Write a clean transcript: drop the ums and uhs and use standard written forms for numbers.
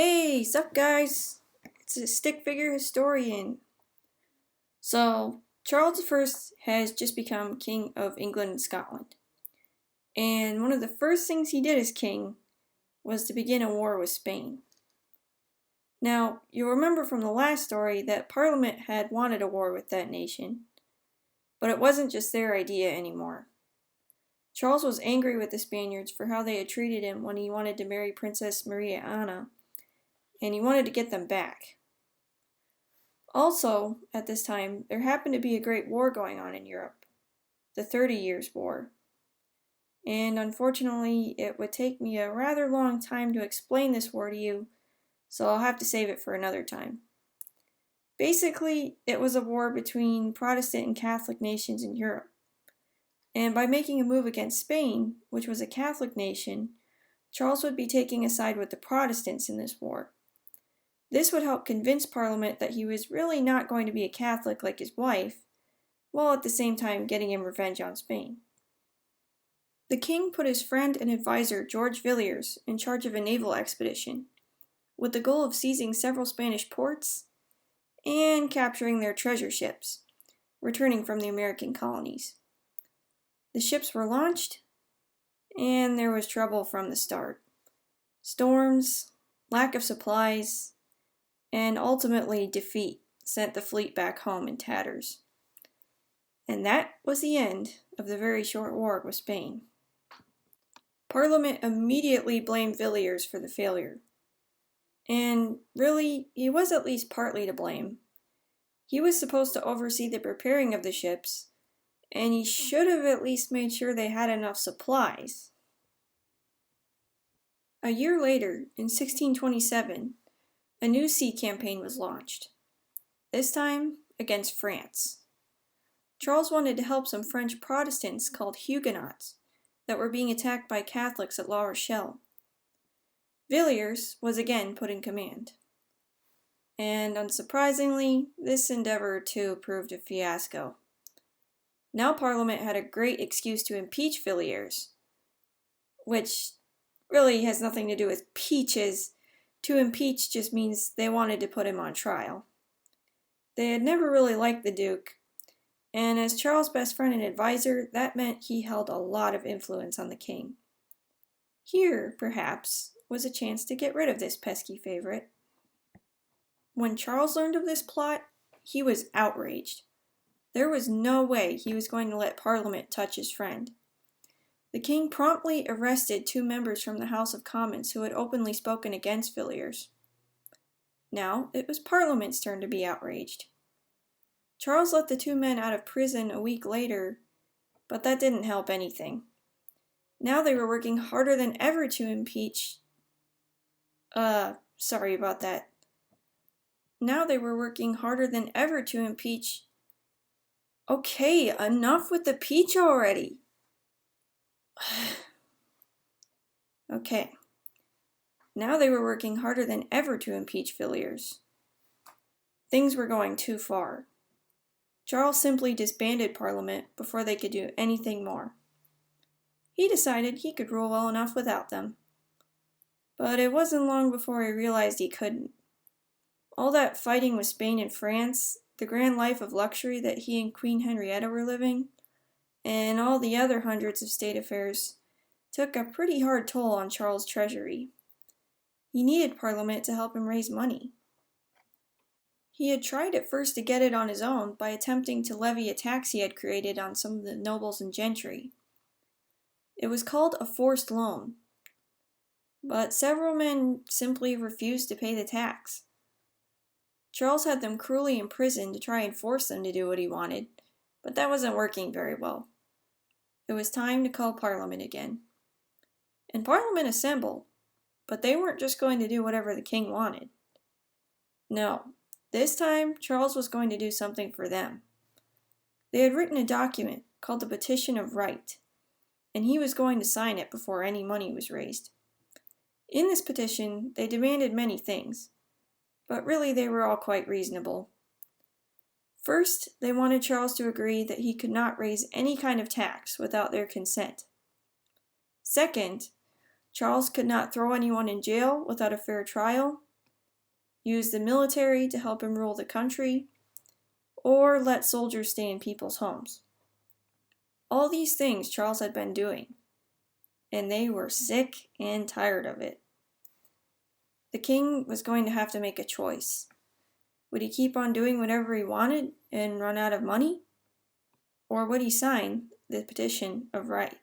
Hey, sup guys? It's a stick figure historian. So, Charles I has just become King of England and Scotland. And one of the first things he did as king was to begin a war with Spain. Now, you'll remember from the last story that Parliament had wanted a war with that nation, but it wasn't just their idea anymore. Charles was angry with the Spaniards for how they had treated him when he wanted to marry Princess Maria Anna, and he wanted to get them back. Also, at this time, there happened to be a great war going on in Europe, the 30 Years' War. And unfortunately, it would take me a rather long time to explain this war to you, so I'll have to save it for another time. Basically, it was a war between Protestant and Catholic nations in Europe. And by making a move against Spain, which was a Catholic nation, Charles would be taking a side with the Protestants in this war. This would help convince Parliament that he was really not going to be a Catholic like his wife, while at the same time getting him revenge on Spain. The king put his friend and advisor George Villiers in charge of a naval expedition, with the goal of seizing several Spanish ports and capturing their treasure ships, returning from the American colonies. The ships were launched, and there was trouble from the start. Storms, lack of supplies, and ultimately defeat sent the fleet back home in tatters. And that was the end of the very short war with Spain. Parliament immediately blamed Villiers for the failure. And really, he was at least partly to blame. He was supposed to oversee the preparing of the ships, and he should have at least made sure they had enough supplies. A year later, in 1627, a new sea campaign was launched, this time against France. Charles wanted to help some French Protestants called Huguenots that were being attacked by Catholics at La Rochelle. Villiers was again put in command. And unsurprisingly, this endeavor too proved a fiasco. Now Parliament had a great excuse to impeach Villiers, which really has nothing to do with peaches. To impeach just means they wanted to put him on trial. They had never really liked the Duke, and as Charles' best friend and advisor, that meant he held a lot of influence on the king. Here, perhaps, was a chance to get rid of this pesky favorite. When Charles learned of this plot, he was outraged. There was no way he was going to let Parliament touch his friend. The king promptly arrested 2 members from the House of Commons who had openly spoken against Villiers. Now it was Parliament's turn to be outraged. Charles let the 2 men out of prison a week later, but that didn't help anything. Now they were working harder than ever to impeach... sorry about that. Now they were working harder than ever to impeach... Okay, enough with the peach already! Okay. Now they were working harder than ever to impeach Villiers. Things were going too far. Charles simply disbanded Parliament before they could do anything more. He decided he could rule well enough without them. But it wasn't long before he realized he couldn't. All that fighting with Spain and France, the grand life of luxury that he and Queen Henrietta were living, and all the other hundreds of state affairs, took a pretty hard toll on Charles' treasury. He needed Parliament to help him raise money. He had tried at first to get it on his own by attempting to levy a tax he had created on some of the nobles and gentry. It was called a forced loan, but several men simply refused to pay the tax. Charles had them cruelly imprisoned to try and force them to do what he wanted, but that wasn't working very well. It was time to call Parliament again. And Parliament assembled, but they weren't just going to do whatever the king wanted. No, this time Charles was going to do something for them. They had written a document called the Petition of Right, and he was going to sign it before any money was raised. In this petition, they demanded many things, but really they were all quite reasonable. First, they wanted Charles to agree that he could not raise any kind of tax without their consent. Second, Charles could not throw anyone in jail without a fair trial, use the military to help him rule the country, or let soldiers stay in people's homes. All these things Charles had been doing, and they were sick and tired of it. The king was going to have to make a choice. Would he keep on doing whatever he wanted and run out of money? Or would he sign the Petition of Right?